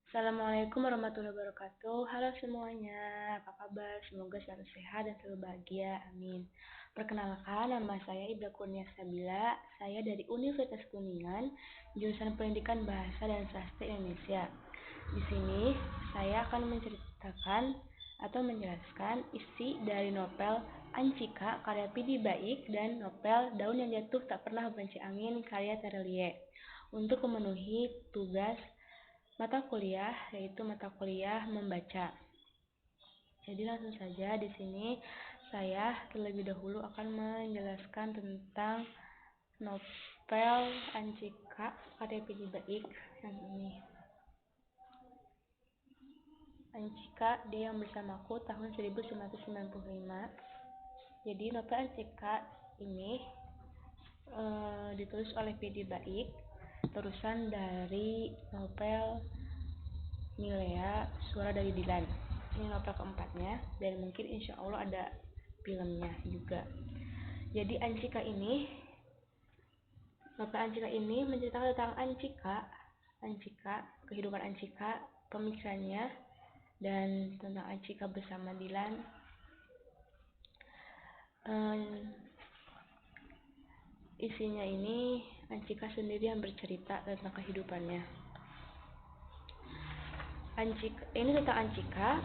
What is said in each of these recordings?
Assalamualaikum warahmatullahi wabarakatuh. Halo semuanya, apa kabar? Semoga selalu sehat dan selalu bahagia, amin. Perkenalkan, nama saya Ibda Kurnia Sabila. Saya dari Universitas Kuningan, jurusan Pendidikan Bahasa dan Sastra Indonesia. Di sini, saya akan menceritakan atau menjelaskan isi dari novel Ancika karya Pidi Baik dan novel Daun yang Jatuh Tak Pernah Benci Angin karya Terelie untuk memenuhi tugas mata kuliah, yaitu mata kuliah membaca. Jadi langsung saja di sini saya terlebih dahulu akan menjelaskan tentang novel Ancika karya Pidi Baik yang ini. Ancika, Dia Yang Bersamaku tahun 1995. Jadi novel Ancika ini ditulis oleh Pidi Baik, terusan dari novel Milea, Suara dari Dilan. Ini novel keempatnya dan mungkin insya Allah ada filmnya juga. Jadi novel Ancika ini menceritakan tentang Ancika, kehidupan Ancika, pemikirannya, dan tentang Ancika bersama Dilan. Isinya ini Ancika sendiri yang bercerita tentang kehidupannya. Ini tentang Ancika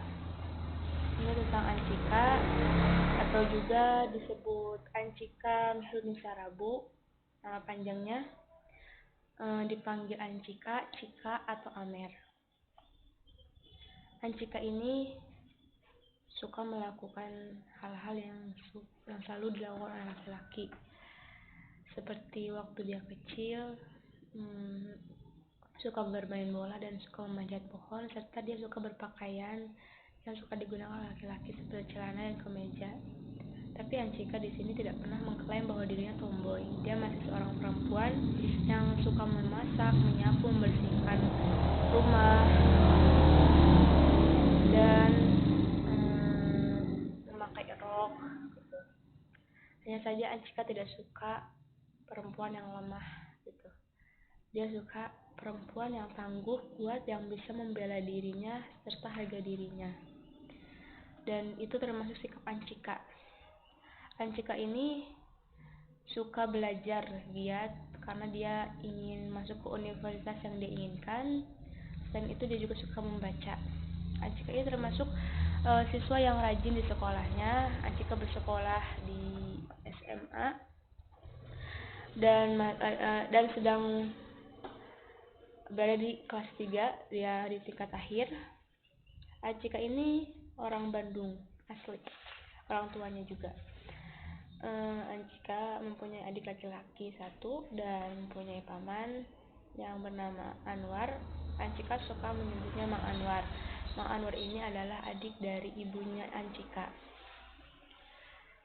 atau juga disebut Ancika Mehelnisa Rabu, nama panjangnya, dipanggil Ancika, Cika, atau Amer. Ancika ini suka melakukan hal-hal yang selalu dilakukan oleh laki-laki, seperti waktu dia kecil suka bermain bola dan suka memanjat pohon, serta dia suka berpakaian yang suka digunakan oleh laki-laki seperti celana dan kemeja. Tapi Ancika di sini tidak pernah mengklaim bahwa dirinya tomboy. Dia masih seorang perempuan yang suka memasak, menyapu, membersihkan rumah, dan memakai rok. Hanya saja Ancika tidak suka perempuan yang lemah gitu. Dia suka perempuan yang tangguh, kuat, yang bisa membela dirinya serta harga dirinya. Dan itu termasuk sikap Ancika. Ancika ini suka belajar giat karena dia ingin masuk ke universitas yang dia inginkan. Dan itu dia juga suka membaca. Ancika ini termasuk siswa yang rajin di sekolahnya. Ancika bersekolah di SMA dan sedang berada di kelas 3, dia di tingkat akhir. Ancika ini orang Bandung asli, orang tuanya juga. Ancika mempunyai adik laki-laki 1 dan mempunyai paman yang bernama Anwar. Ancika suka menyebutnya Mang Anwar. Mang Anwar ini adalah adik dari ibunya Ancika.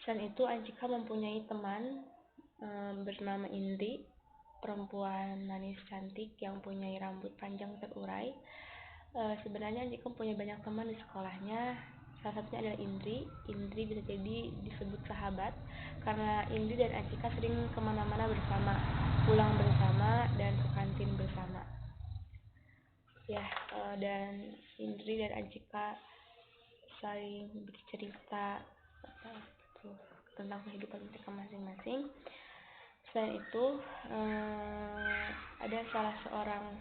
Selain itu, Ancika mempunyai teman bernama Indri, perempuan manis cantik yang punya rambut panjang terurai. Sebenarnya Ancika punya banyak teman di sekolahnya. Salah satunya adalah Indri. Indri bisa jadi disebut sahabat karena Indri dan Ancika sering kemana-mana bersama, pulang bersama, dan ke kantin bersama. Dan Indri dan Ancika saling bercerita tentang kehidupan mereka masing-masing. Selain itu, ada salah seorang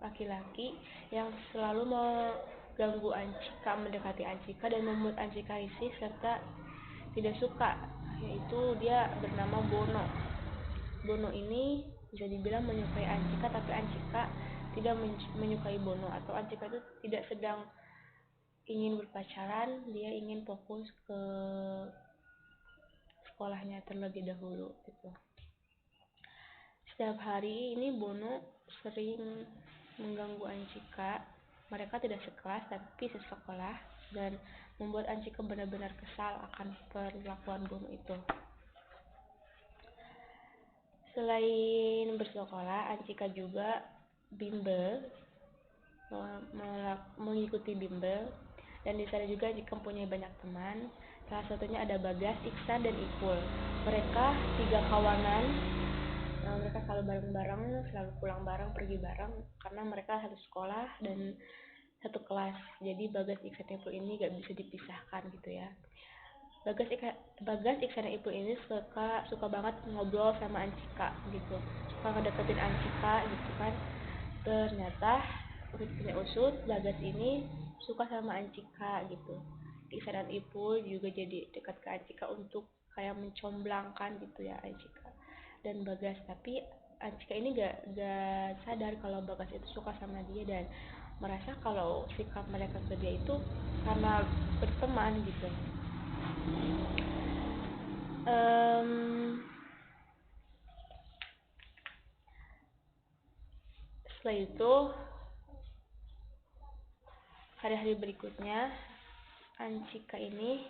laki-laki yang selalu mengganggu Ancika, mendekati Ancika dan membuat Ancika risih serta tidak suka, yaitu dia bernama Bono. Bono ini bisa dibilang menyukai Ancika, tapi Ancika tidak menyukai Bono, atau Ancika itu tidak sedang ingin berpacaran, dia ingin fokus ke sekolahnya terlebih dahulu gitu. Setiap hari ini Bono sering mengganggu Ancika. Mereka tidak sekelas tapi sesekolah, dan membuat Ancika benar-benar kesal akan perlakuan Bono itu. Selain bersekolah, Ancika juga bimbel, mengikuti bimbel, dan di sana juga Ancika mempunyai banyak teman. Salah satunya ada Bagas, Iksan, dan Ipul. Mereka 3 kawanan Mereka selalu bareng-bareng, selalu pulang bareng, pergi bareng karena mereka satu sekolah dan satu kelas. Jadi Bagas, Iksan, Ipul ini gak bisa dipisahkan gitu ya. Bagas, Iksan, dan Ipul ini suka banget ngobrol sama Ancika gitu, suka ngedeketin Ancika gitu kan. Ternyata usut Bagas ini suka sama Ancika gitu. Iksan dan Ipul juga jadi dekat ke Ancika untuk kayak mencomblangkan gitu ya Ancika dan Bagas. Tapi Ancika ini gak sadar kalau Bagas itu suka sama dia dan merasa kalau sikap mereka ke dia itu karena berteman gitu. Setelah itu hari-hari berikutnya Ancika ini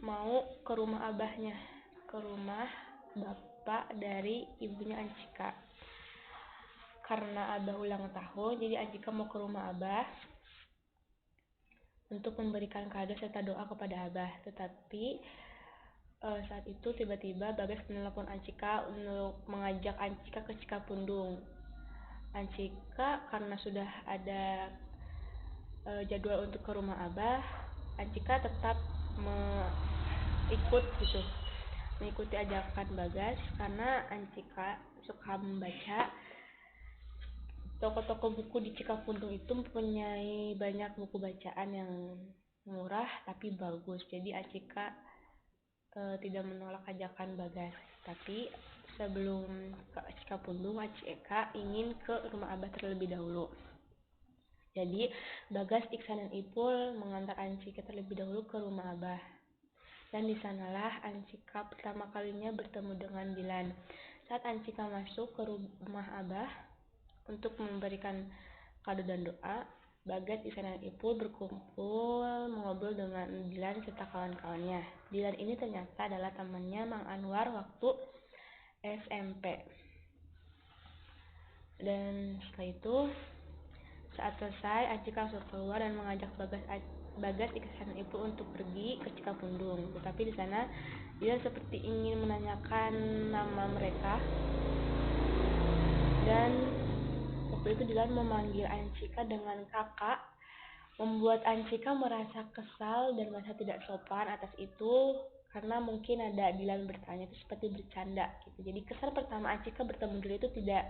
mau ke rumah abahnya, ke rumah bapak dari ibunya Ancika. Karena abah ulang tahun, jadi Ancika mau ke rumah abah untuk memberikan kado serta doa kepada abah. Tetapi saat itu tiba-tiba Bagas menelpon Ancika untuk mengajak Ancika ke Cikapundung. Ancika karena sudah ada jadwal untuk ke rumah abah, Ancika tetap mengikuti ajakan Bagas karena Ancika suka membaca. Toko-toko buku di Cikapundung itu mempunyai banyak buku bacaan yang murah tapi bagus. Jadi Ancika tidak menolak ajakan Bagas. Tapi sebelum ke Cikapundung, Ancika ingin ke rumah abah terlebih dahulu. Jadi Bagas, Iksan, dan Ipul mengantar Ancika terlebih dahulu ke rumah abah. Dan di sanalah Ancika pertama kalinya bertemu dengan Dilan. Saat Ancika masuk ke rumah abah untuk memberikan kado dan doa, Bagas, Iksan, dan Ipul berkumpul mengobrol dengan Dilan serta kawan-kawannya. Dilan ini ternyata adalah temannya Mang Anwar waktu SMP. Dan setelah itu, saat selesai, Ancika langsung keluar dan mengajak Bagas, Iksan, dan Ipul untuk pergi ke Cikapundung. Tetapi di sana Dilan seperti ingin menanyakan nama mereka. Dan waktu itu Dilan memanggil Ancika dengan kakak, membuat Ancika merasa kesal dan merasa tidak sopan atas itu karena mungkin ada Dilan bertanya itu seperti bercanda gitu. Jadi kesan pertama Ancika bertemu Dilan itu tidak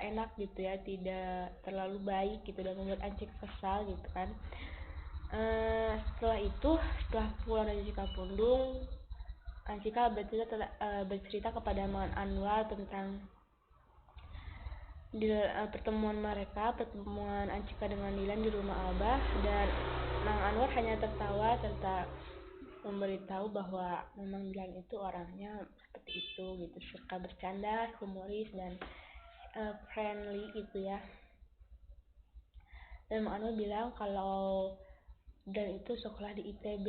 enak gitu ya, tidak terlalu baik gitu dan membuat Ancika kesal gitu kan. Setelah pulang dari Cikapundung, Ancika bercerita kepada Mang Anwar tentang pertemuan Ancika dengan Dilan di rumah abah, dan Mang Anwar hanya tertawa serta memberitahu bahwa memang Dilan itu orangnya seperti itu gitu, suka bercanda, humoris dan friendly gitu ya. Dan Mang Anwar bilang kalau Dilan itu sekolah di ITB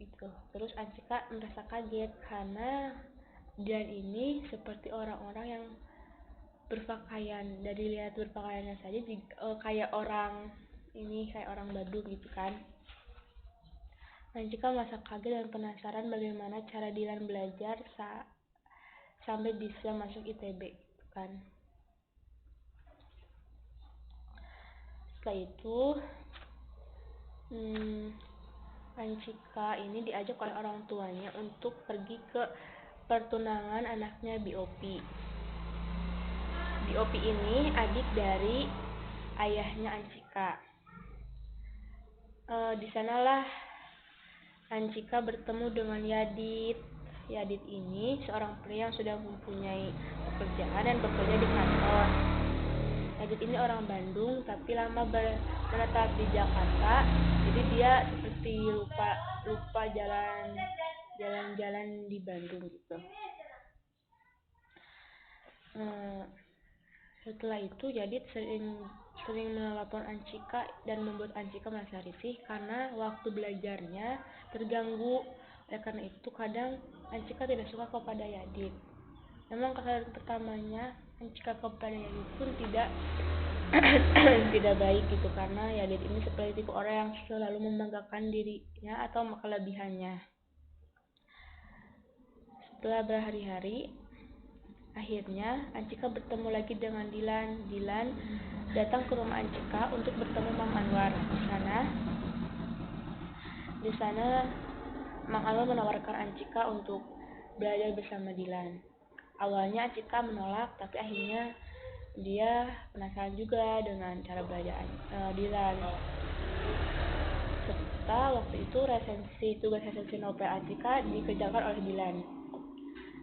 gitu. Terus Ancika merasa kaget karena Dilan ini seperti orang-orang yang berpakaian, dari lihat berpakaiannya saja kayak orang Badung gitu kan. Ancika merasa kaget dan penasaran bagaimana cara Dilan belajar sampai bisa masuk ITB gitu kan. Setelah itu Ancika ini diajak oleh orang tuanya untuk pergi ke pertunangan anaknya BOP. BOP ini adik dari ayahnya Ancika. Di sanalah Ancika bertemu dengan Yadit. Yadit ini seorang pria yang sudah mempunyai pekerjaan dan bekerja di kantor. Yadit ini orang Bandung tapi lama menetap di Jakarta. Jadi dia seperti lupa jalan-jalan di Bandung gitu. Setelah itu Yadit sering menelpon Ancika dan membuat Ancika merasa risih karena waktu belajarnya terganggu. Oleh karena itu kadang Ancika tidak suka kepada Yadit. Memang kesalahan pertamanya Ancika kepada Yadit pun tidak tidak baik gitu, karena Yadit ini seperti tipe orang yang selalu membanggakan dirinya atau kelebihannya. Setelah berhari-hari Akhirnya Ancika bertemu lagi dengan Dilan. Dilan datang ke rumah Ancika untuk bertemu Mang Anwar. Di sana Mang Anwar menawarkan Ancika untuk belajar bersama Dilan. Awalnya Ancika menolak, tapi akhirnya dia penasaran juga dengan cara belajar Dilan. Serta waktu itu tugas resensi novel Ancika dikerjakan oleh Dilan.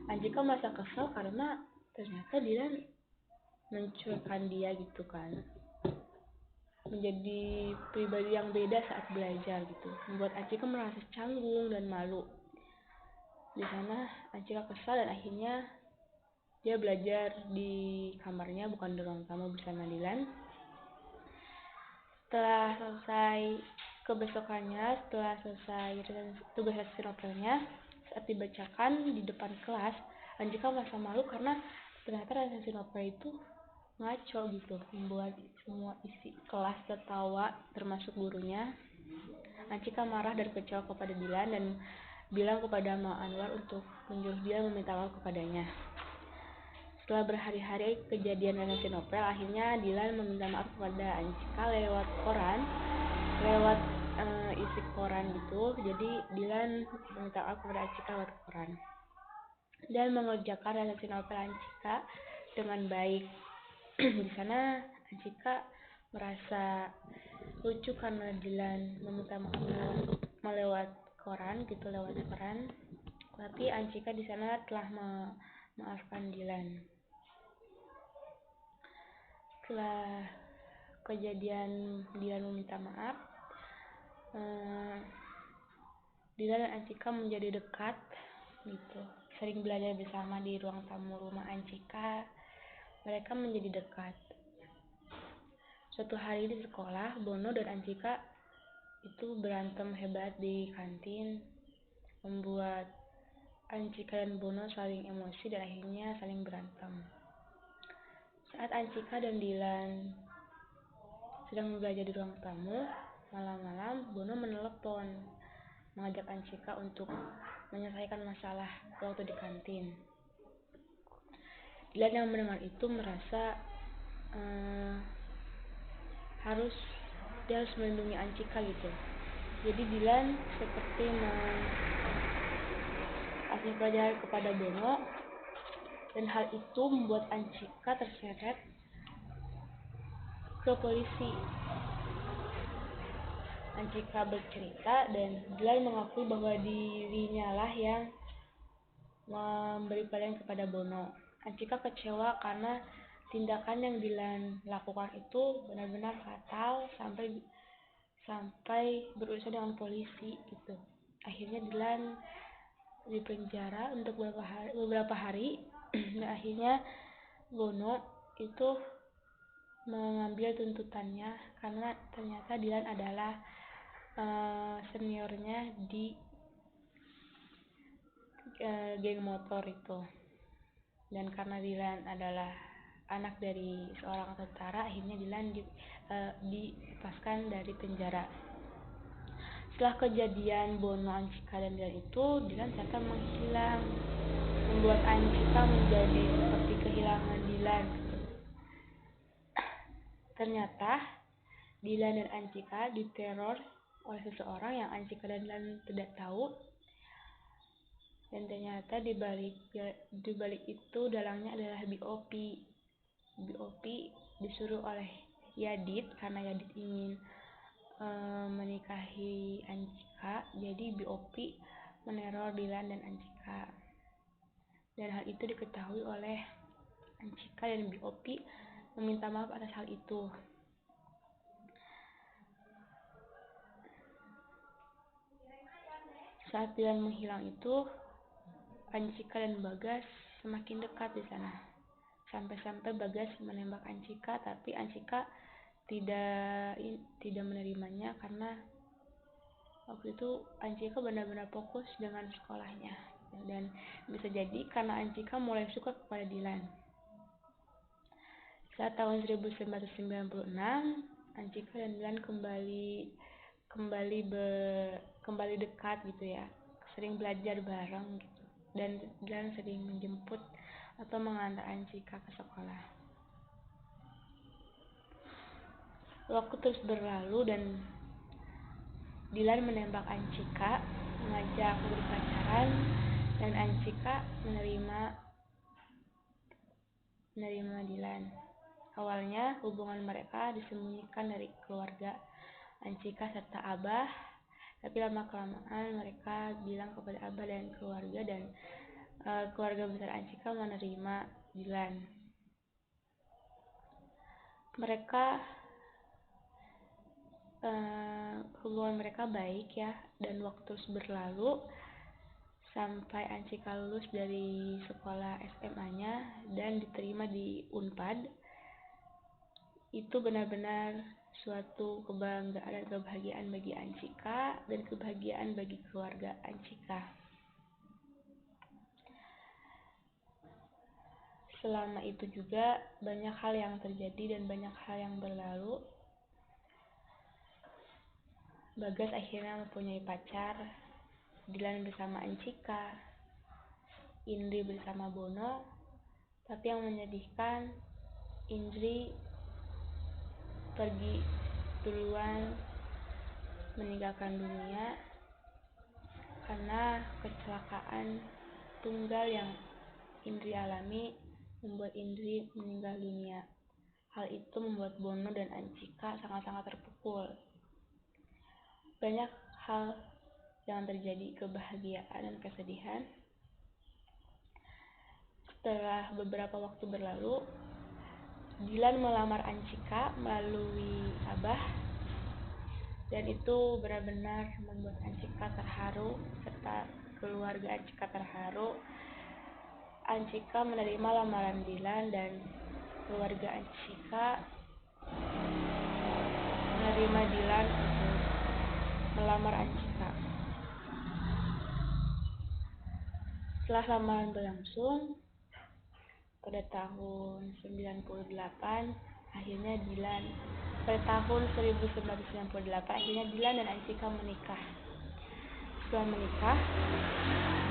Ancika merasa kesal karena ternyata Dilan mencuekan dia gitu kan, menjadi pribadi yang beda saat belajar gitu, membuat Ancika merasa canggung dan malu. Di sana Ancika kesal dan akhirnya dia belajar di kamarnya, bukan di ruang tamu bersama Dilan. Setelah selesai tugas resensi novelnya, saat dibacakan di depan kelas, Ancika merasa malu karena ternyata resensi novel itu ngaco gitu, membuat semua isi kelas tertawa termasuk gurunya. Ancika marah dan kecewa kepada Dilan dan bilang kepada Mang Anwar untuk menyuruh dia meminta maaf kepadanya. Setelah berhari-hari kejadian resensi novel, akhirnya Dilan meminta maaf kepada Ancika lewat isi koran gitu. Jadi Dilan meminta maaf kepada Ancika lewat koran dan mengerjakan resensi novel Ancika dengan baik. Di sana Ancika merasa lucu karena Dilan meminta maaf lewat koran, tapi Ancika di sana telah memaafkan Dilan. Setelah kejadian Dilan meminta maaf, Dilan dan Ancika menjadi dekat gitu, sering belajar bersama di ruang tamu rumah Ancika. Mereka menjadi dekat. Suatu hari di sekolah, Bono dan Ancika itu berantem hebat di kantin, membuat Ancika dan Bono saling emosi dan akhirnya saling berantem. Saat Ancika dan Dilan sedang belajar di ruang tamu, malam-malam Bono menelepon mengajak Ancika untuk menyelesaikan masalah waktu di kantin. Dilan yang mendengar itu merasa dia harus melindungi Ancika gitu. Jadi Dilan seperti kasih pelajaran kepada Bono, dan hal itu membuat Ancika terseret ke polisi. Ancika bercerita dan Dilan mengakui bahwa dirinya lah yang memberi pelajaran kepada Bono. Ancika kecewa karena tindakan yang Dilan lakukan itu benar-benar fatal sampai berurusan dengan polisi gitu. Akhirnya Dilan dipenjara untuk beberapa hari dan akhirnya Bono itu mengambil tuntutannya karena ternyata Dilan adalah seniornya di geng motor itu, dan karena Dilan adalah anak dari seorang tentara, akhirnya Dilan dilepaskan dari penjara. Setelah kejadian Bono, Ancika dan Dilan itu, Dilan ternyata menghilang, membuat Ancika menjadi seperti kehilangan Dilan. Ternyata Dilan dan Ancika diteror oleh seseorang yang Ancika dan Dilan tidak tahu, dan ternyata di balik itu dalangnya adalah BOP. BOP disuruh oleh Yadit karena Yadit ingin menikahi Ancika, jadi BOP meneror Dilan dan Ancika, dan hal itu diketahui oleh Ancika dan BOP meminta maaf atas hal itu. Saat Dilan menghilang itu, Ancika dan Bagas semakin dekat di sana. Sampai-sampai Bagas menembak Ancika, tapi Ancika tidak menerimanya karena waktu itu Ancika benar-benar fokus dengan sekolahnya, dan bisa jadi karena Ancika mulai suka kepada Dilan. Saat tahun 1996, Ancika dan Dilan kembali dekat gitu ya, sering belajar bareng gitu, dan Dilan sering menjemput atau mengantar Anchika ke sekolah. Waktu terus berlalu dan Dilan menembak Anchika, mengajak berpacaran, dan Anchika menerima Dilan. Awalnya hubungan mereka disembunyikan dari keluarga Anchika serta Abah, tapi lama-kelamaan mereka bilang kepada Abah dan keluarga besar Anchika menerima Dilan. Hubungan mereka baik ya, dan waktu terus berlalu sampai Anchika lulus dari sekolah SMA-nya dan diterima di Unpad. Itu benar-benar suatu kebanggaan dan kebahagiaan bagi Anchika dan kebahagiaan bagi keluarga Anchika. Selama itu juga banyak hal yang terjadi dan banyak hal yang berlalu. Bagas akhirnya mempunyai pacar, Dilan bersama Anchika, Indri bersama Bono, tapi yang menyedihkan, Indri pergi duluan meninggalkan dunia karena kecelakaan tunggal yang Indri alami membuat Indri meninggal dunia. Hal itu membuat Bono dan Anchika sangat-sangat terpukul. Banyak hal yang terjadi, kebahagiaan dan kesedihan. Setelah beberapa waktu berlalu, Dilan melamar Anchika melalui Abah, dan itu benar-benar membuat Anchika terharu serta keluarga Anchika terharu. Anchika menerima lamaran Dilan dan keluarga Anchika menerima Dilan untuk melamar Anchika. Setelah lamaran berlangsung, pada tahun 1998 akhirnya Dilan dan Anchika menikah. Setelah menikah,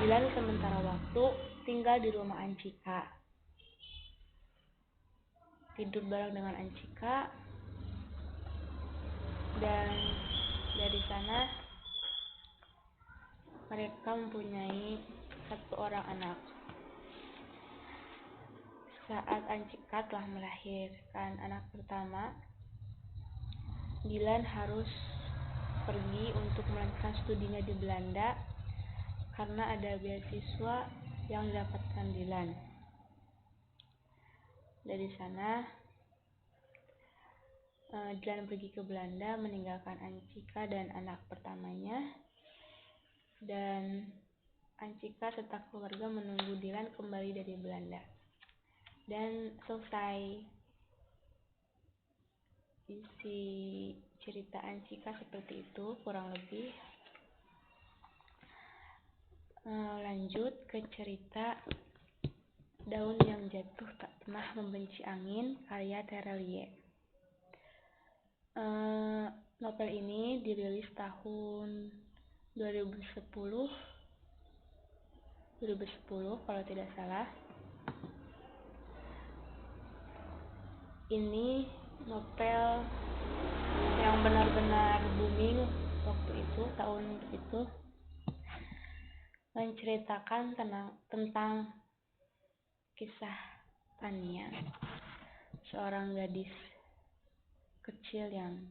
Dilan sementara waktu tinggal di rumah Anchika, tidur bareng dengan Anchika, dan dari sana mereka mempunyai 1 orang anak. Saat Anchika telah melahirkan anak pertama, Dilan harus pergi untuk melanjutkan studinya di Belanda karena ada beasiswa yang didapatkan Dilan. Dari sana Dilan pergi ke Belanda meninggalkan Anchika dan anak pertamanya, dan Anchika serta keluarga menunggu Dilan kembali dari Belanda. Dan selesai isi cerita Anchika seperti itu kurang lebih. Lanjut ke cerita Daun yang Jatuh Tak Pernah Membenci Angin karya Terelie. Novel ini dirilis tahun 2010 kalau tidak salah. Ini novel yang benar-benar booming waktu itu, tahun itu, menceritakan tentang kisah Tania, seorang gadis kecil yang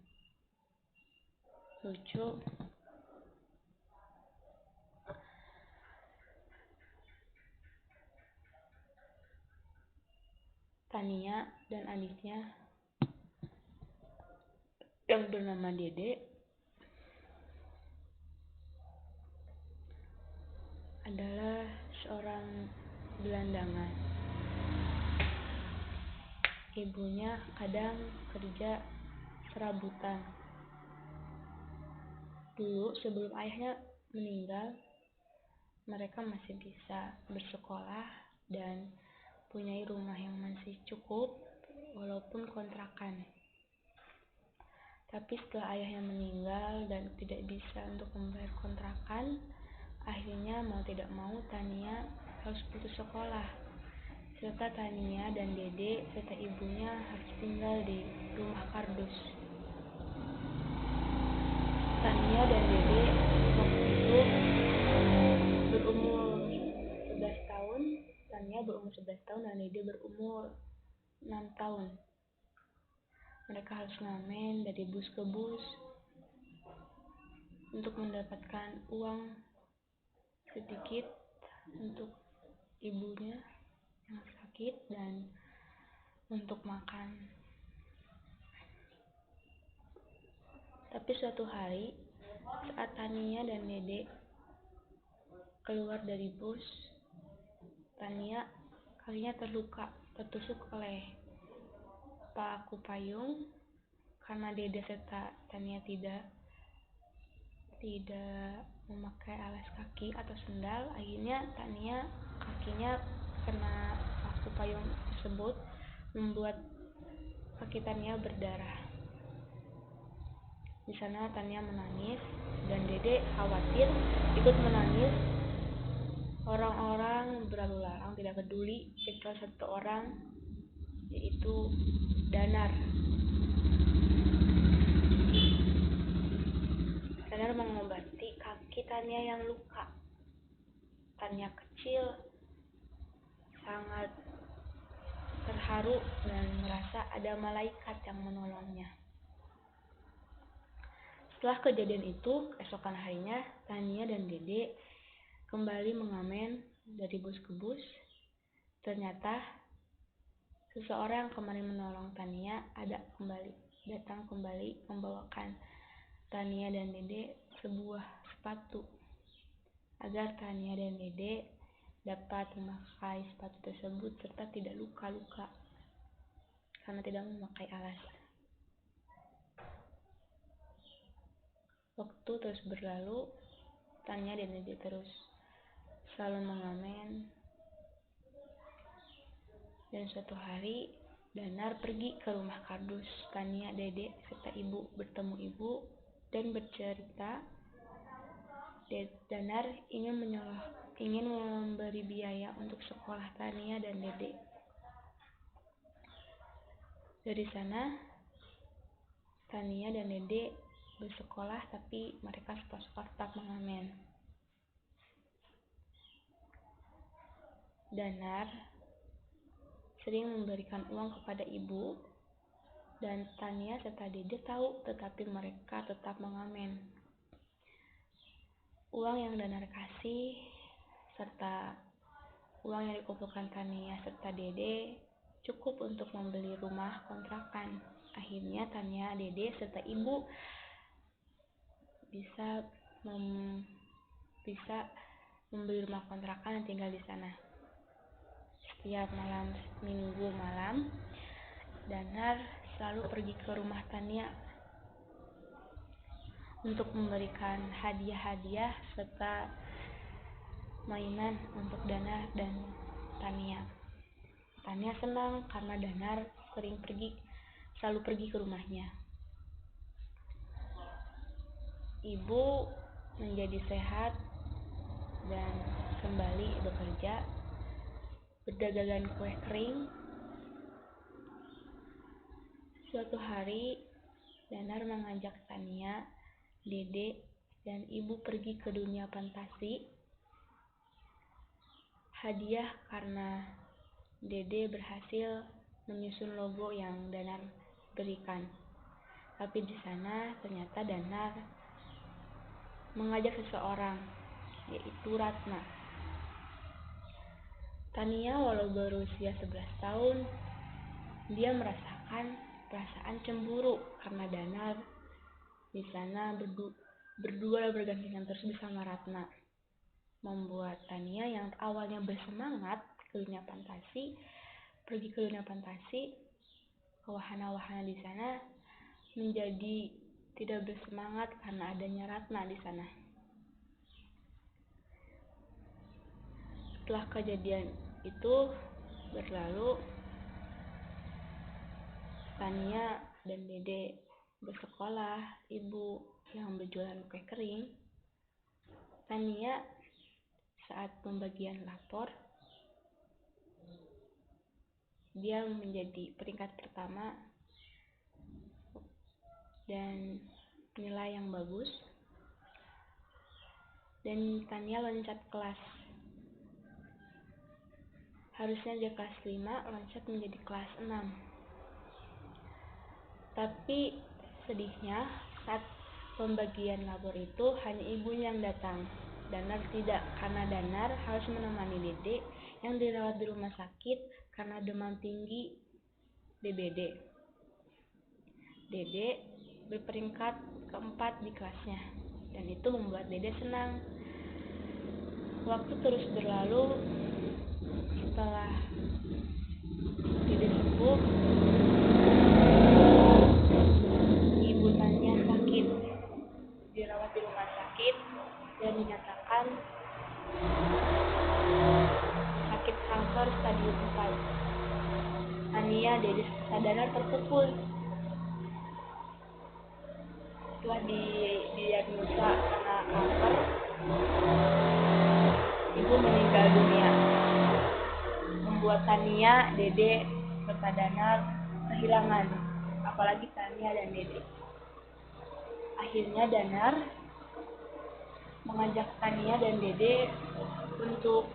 lucu, Tania dan adiknya yang bernama Dede adalah seorang gelandangan. Ibunya kadang kerja serabutan. Dulu sebelum ayahnya meninggal, mereka masih bisa bersekolah dan punya rumah yang masih cukup walaupun kontrakan. Tapi setelah ayahnya meninggal dan tidak bisa untuk membayar kontrakan, akhirnya mau tidak mau Tania harus putus sekolah. serta Tania dan Dede serta ibunya harus tinggal di rumah kardus. Tania dan Dede waktu itu berumur 11 tahun. Tania berumur 11 tahun dan Dede berumur 6 tahun. Mereka harus ngamen dari bus ke bus untuk mendapatkan uang sedikit untuk ibunya yang sakit dan untuk makan. Tapi suatu hari saat Tania dan Dede keluar dari bus, Tania kakinya tertusuk oleh paku payung. Karena Dede serta Tania tidak memakai alas kaki atau sendal, akhirnya Tania kakinya kena paku payung tersebut, membuat kaki Tania berdarah. Di sana Tania menangis dan Dede khawatir ikut menangis. Orang-orang berlalu lalang tidak peduli kecuali satu orang, yaitu Danar. Danar mengobati kaki Tania yang luka. Tania kecil sangat terharu dan merasa ada malaikat yang menolongnya. Setelah kejadian itu, keesokan harinya Tania dan Dede kembali mengamen dari bus ke bus. Ternyata seseorang yang kemarin menolong Tania datang kembali membawakan Tania dan Dede sebuah sepatu agar Tania dan Dede dapat memakai sepatu tersebut serta tidak luka-luka karena tidak memakai alas. Waktu terus berlalu, Tania dan Dede terus selalu mengamen. Dan suatu hari, Danar pergi ke rumah kardus. Tania, Dede, serta ibu bertemu ibu dan bercerita. Danar ingin memberi biaya untuk sekolah Tania dan Dede. Dari sana, Tania dan Dede bersekolah, tapi mereka sekolah tetap mengamen. Danar sering memberikan uang kepada ibu, dan Tania serta Dede tahu, tetapi mereka tetap mengamen. Uang yang Danar kasih serta uang yang dikumpulkan Tania serta Dede cukup untuk membeli rumah kontrakan. Akhirnya Tania, Dede serta ibu bisa membeli rumah kontrakan dan tinggal di sana. Setiap malam Minggu malam, Danar selalu pergi ke rumah Tania untuk memberikan hadiah-hadiah serta mainan untuk Danar dan Tania. Tania senang karena Danar selalu pergi ke rumahnya. Ibu menjadi sehat dan kembali bekerja, berdagangan kue kering. Suatu hari, Danar mengajak Tania, Dede, dan ibu pergi ke dunia fantasi. Hadiah karena Dede berhasil menyusun logo yang Danar berikan. Tapi di sana ternyata Danar mengajak seseorang, yaitu Ratna. Tania walau berusia 11 tahun, dia merasakan perasaan cemburu karena Danar di sana berdua bergandengan terus bersama Ratna, membuat Tania yang awalnya bersemangat pergi ke dunia fantasi, ke wahana-wahana di sana, menjadi tidak bersemangat karena adanya Ratna di sana. Setelah kejadian itu berlalu, Tania dan Dede bersekolah, ibu yang berjualan kue kering. Tania saat pembagian rapor dia menjadi peringkat pertama dan nilai yang bagus. Dan Tania loncat kelas. Harusnya dia kelas 5, loncat menjadi kelas 6. Tapi sedihnya saat pembagian labor itu hanya ibunya yang datang. Danar tidak, karena Danar harus menemani Dede yang dirawat di rumah sakit karena demam tinggi DBD. Dede berperingkat keempat di kelasnya, dan itu membuat Dede senang. Waktu terus berlalu. Setelah Dede sembuh, ibu Tania sakit, dirawat di rumah sakit dan dinyatakan sakit kanker stadium 4. Tania, Dede, serta Danar terpukul. Setelah didiagnosa kena kanker, ibu meninggal dunia, membuat Tania, Dede, serta Danar kehilangan, apalagi Tania dan Dede. Akhirnya Danar mengajak Tania dan Dede untuk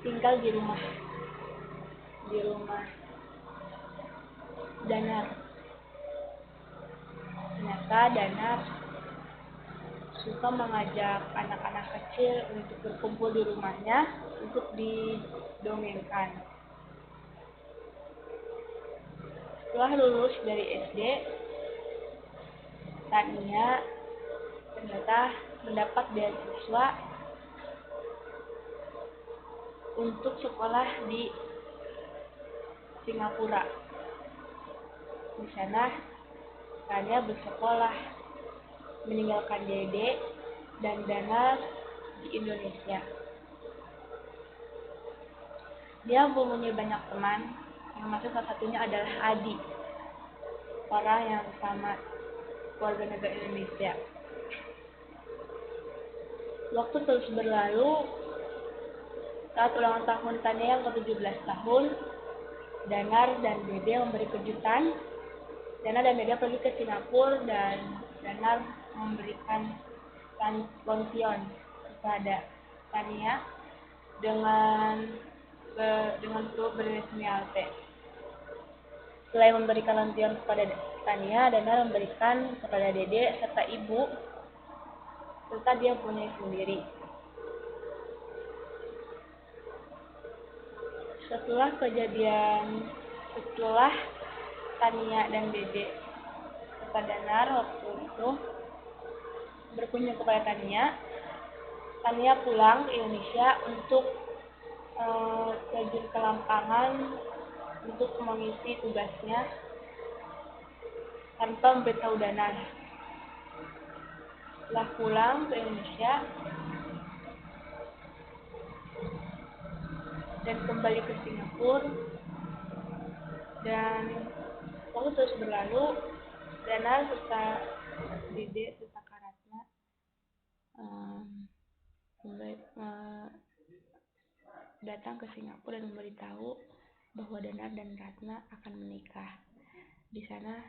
tinggal di rumah Danar. Ternyata Danar suka mengajak anak-anak kecil untuk berkumpul di rumahnya untuk didongengkan. Setelah lulus dari SD, Tania ternyata mendapat beasiswa untuk sekolah di Singapura. Di sana Tania bersekolah, meninggalkan Dede dan Danar di Indonesia. Dia mempunyai banyak teman, yang masuk salah satunya adalah Adi, orang yang sama warga negara Indonesia. Waktu terus berlalu. Saat ulang tahun Tania yang ke-17 tahun, Danar dan Dede memberi kejutan. Danar dan Dede pergi ke Singapura dan Danar memberikan lampion kepada Tania dengan huruf berismi Alpe. Selain memberikan lampion kepada Tania, Danar memberikan kepada Dede serta ibu, serta dia punya sendiri. Setelah Tania dan Dede serta Danar waktu itu berkunjung kepada Tania pulang ke Indonesia untuk terjun ke lapangan untuk mengisi tugasnya tanpa memberitahu Danar. Setelah pulang ke Indonesia dan kembali ke Singapura, dan waktu terus berlalu, Danar serta Dede serta Karatna datang ke Singapura dan memberitahu bahwa Danar dan Ratna akan menikah. Di sana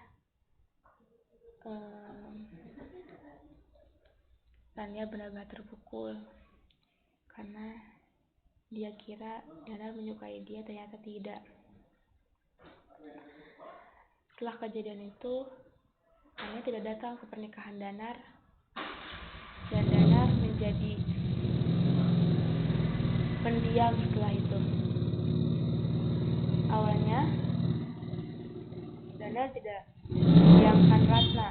Tania benar-benar terpukul karena dia kira Danar menyukai dia, ternyata tidak. Setelah kejadian itu, Tania tidak datang ke pernikahan Danar, dan Danar menjadi pendiam setelah itu. Awalnya Danar tidak mendiamkan Ratna,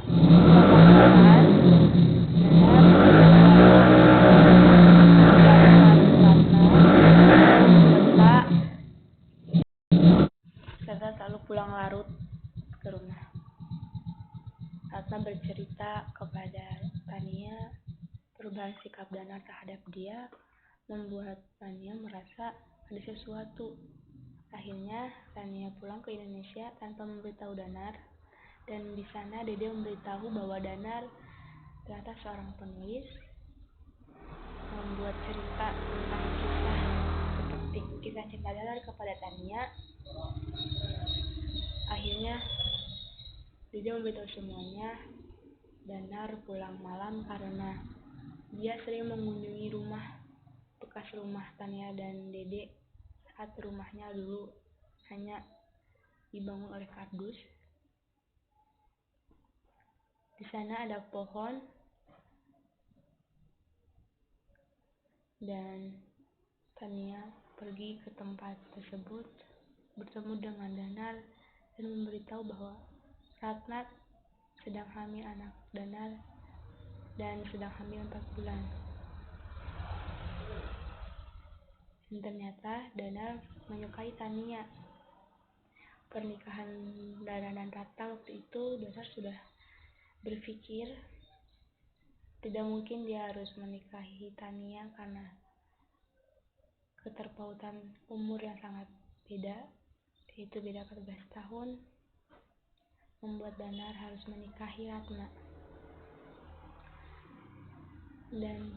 serta selalu pulang larut ke rumah. Ratna bercerita kepada Tania perubahan sikap Danar terhadap dia membuat Tania merasa ada sesuatu. Akhirnya Tania pulang ke Indonesia tanpa memberitahu Danar, dan di sana Dede memberitahu bahwa Danar ternyata seorang penulis, membuat cerita tentang kisah kisah cinta Danar kepada Tania. Akhirnya Dede memberitahu semuanya. Danar pulang malam karena dia sering mengunjungi bekas rumah Tania dan Dede saat rumahnya dulu hanya dibangun oleh kardus. Di sana ada pohon dan Tania pergi ke tempat tersebut, bertemu dengan Danar dan memberitahu bahwa Ratna sedang hamil anak Danar dan sedang hamil 4 bulan. Dan ternyata Danar menyukai Tania. Pernikahan Danar dan Ratna waktu itu, Danar sudah berpikir tidak mungkin dia harus menikahi Tania karena keterpautan umur yang sangat beda, yaitu beda 14 tahun, membuat Danar harus menikahi Ratna. Dan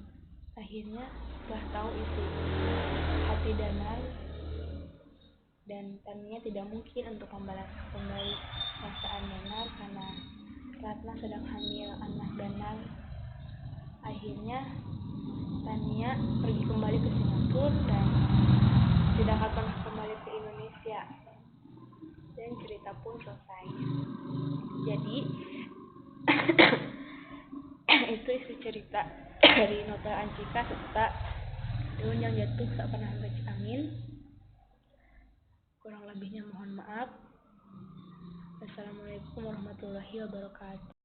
akhirnya setelah tahu itu hati Danar dan Tania tidak mungkin untuk membalas kembali perasaan Danar karena Ratna sedang hamil anak Danar. Akhirnya Tania pergi kembali ke Singapura dan tidak akan pernah kembali ke Indonesia. Dan cerita pun selesai. Jadi itu isi cerita dari novel Ancika serta Daun yang Jatuh Tak Pernah Membaca Angin. Kurang lebihnya mohon maaf. Wassalamualaikum warahmatullahi wabarakatuh.